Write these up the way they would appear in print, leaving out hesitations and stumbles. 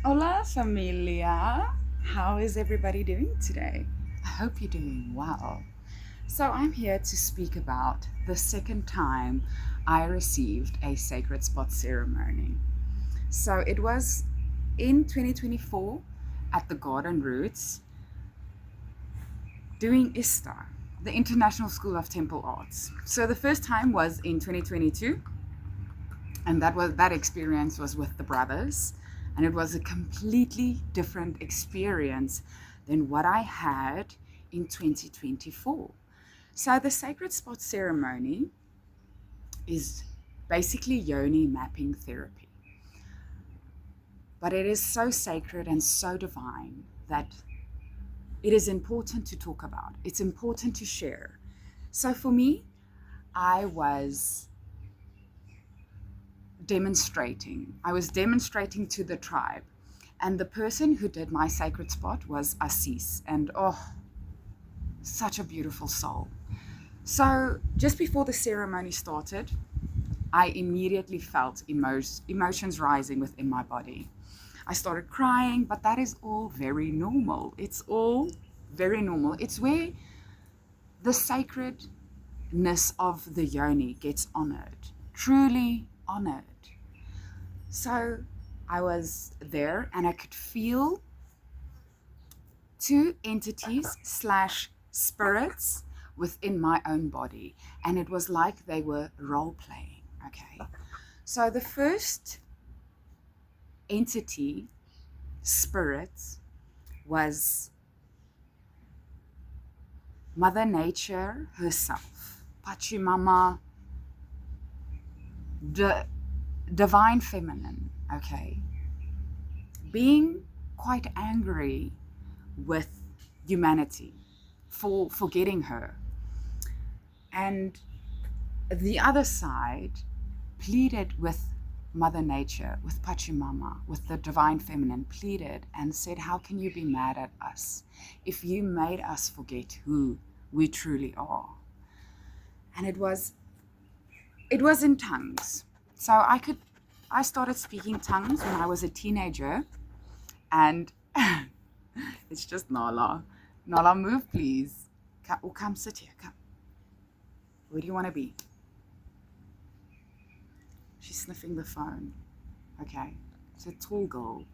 Hola, familia. How is everybody doing today? I hope you're doing well. So, I'm here to speak about the second time I received a sacred spot ceremony. So, it was in 2024 at the Garden Roots doing ISTA, the International School of Temple Arts. So, the first time was in 2022, and that experience was with the brothers, and it was a completely different experience than what I had in 2024. So the sacred spot ceremony is basically Yoni Mapping Therapy, but it is so sacred and so divine that it is important to talk about. It's important to share. So for me, I was demonstrating to the tribe. And the person who did my sacred spot was Assis. And such a beautiful soul. So just before the ceremony started, I immediately felt emotions rising within my body. I started crying, but that is all very normal. It's all very normal. It's where the sacredness of the yoni gets honored, truly honored. So I was there and I could feel two entities / spirits within my own body. And it was like they were role playing. Okay. So the first entity, spirit, was Mother Nature herself, Pachamama, divine feminine, okay, being quite angry with humanity for forgetting her. And the other side pleaded with Mother Nature, with Pachamama, with the divine feminine, pleaded and said, how can you be mad at us if you made us forget who we truly are? And it was in tongues. So I started speaking tongues when I was a teenager, and it's just Nala. Nala, move, please. Come sit here. Come. Where do you want to be? She's sniffing the phone. Okay. It's a tall girl.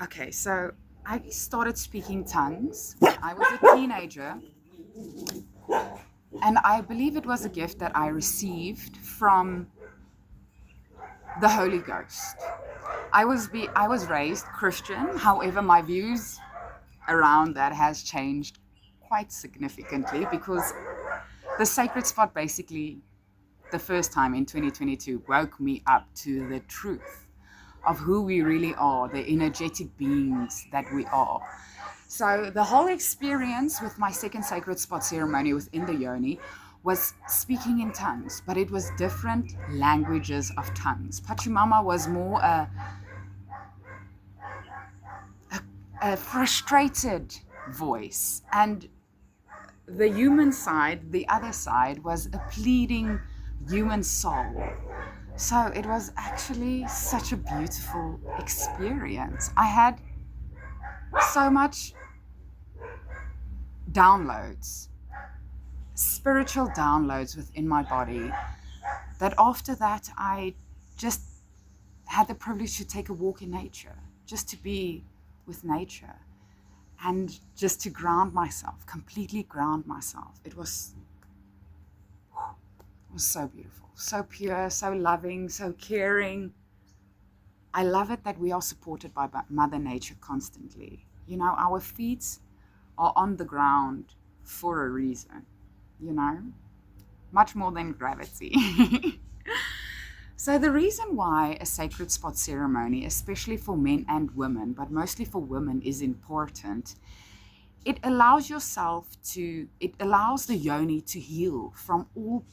Okay, so I started speaking tongues when I was a teenager. And I believe it was a gift that I received from the Holy Ghost. I was raised Christian. However, my views around that has changed quite significantly, because the sacred spot basically, the first time in 2022, woke me up to the truth of who we really are, the energetic beings that we are. So the whole experience with my second sacred spot ceremony within the yoni was speaking in tongues, but it was different languages of tongues. Pachamama was more a frustrated voice, and the human side, the other side, was a pleading human soul. So it was actually such a beautiful experience. I had so much downloads, spiritual downloads within my body, that after that I just had the privilege to take a walk in nature, just to be with nature and just to ground myself, completely ground myself. It was so beautiful, so pure, so loving, so caring. I love it that we are supported by Mother Nature constantly. You know, our feet are on the ground for a reason, you know, much more than gravity. So the reason why a sacred spot ceremony, especially for men and women, but mostly for women, is important, it allows the yoni to heal from all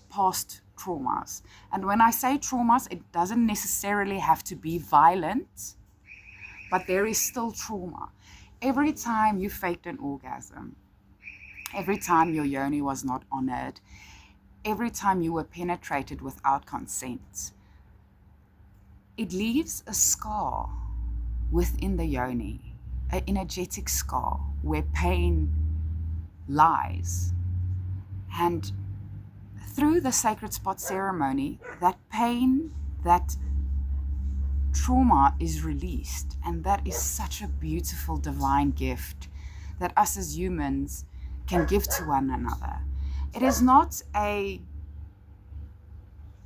past traumas. And when I say traumas, it doesn't necessarily have to be violent, but there is still trauma. Every time you faked an orgasm, every time your yoni was not honored, every time you were penetrated without consent, it leaves a scar within the yoni, an energetic scar where pain lies. And through the sacred spot ceremony, that pain, that trauma is released. And that is such a beautiful divine gift that us as humans can give to one another. It is not a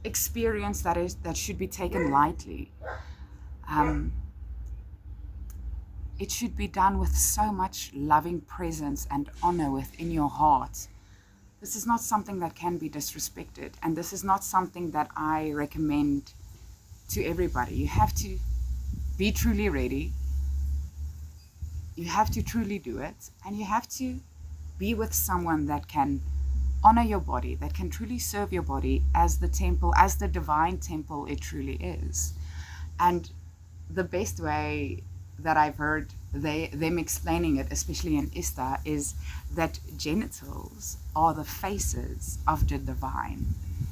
experience that should be taken lightly. It should be done with so much loving presence and honor within your heart. This is not something that can be disrespected, and this is not something that I recommend to everybody. You have to be truly ready. You have to truly do it, and you have to be with someone that can honor your body, that can truly serve your body as the temple, as the divine temple it truly is. And the best way that I've heard them explaining it, especially in Ista, is that genitals are the faces of the divine.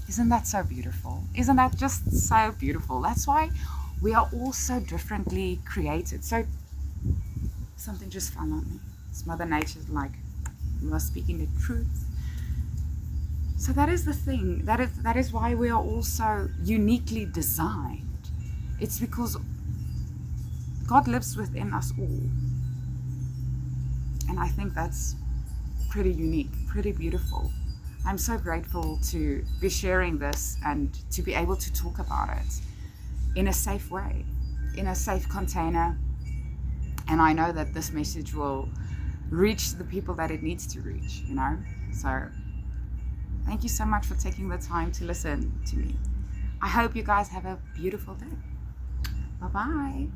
Isn't that so beautiful? Isn't that just so beautiful? That's why we are all so differently created. So something just fell on me. It's Mother Nature's like, you are speaking the truth. So that is the thing. That is why we are all so uniquely designed. It's because God lives within us all. And I think that's pretty unique, pretty beautiful. I'm so grateful to be sharing this and to be able to talk about it in a safe way, in a safe container. And I know that this message will reach the people that it needs to reach, you know? So thank you so much for taking the time to listen to me. I hope you guys have a beautiful day. Bye-bye.